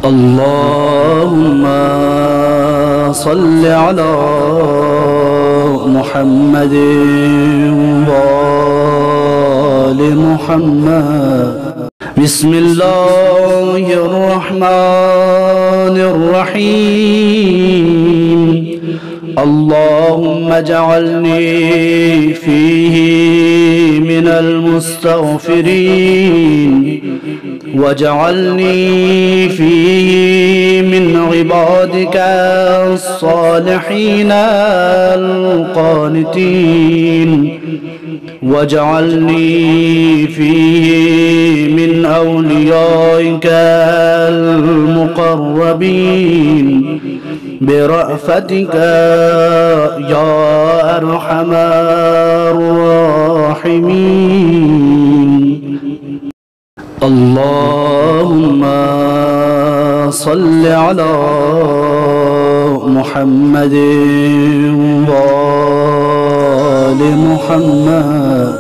اللهم صل على محمد وآل محمد. بسم الله الرحمن الرحيم. اللهم اجعلني فيه من المستغفرين، واجعلني فيه من عبادك الصالحين القانتين، واجعلني فيه من أوليائك المقربين برأفتك يا أرحم الراحمين. اللهم صل على محمد وآل محمد.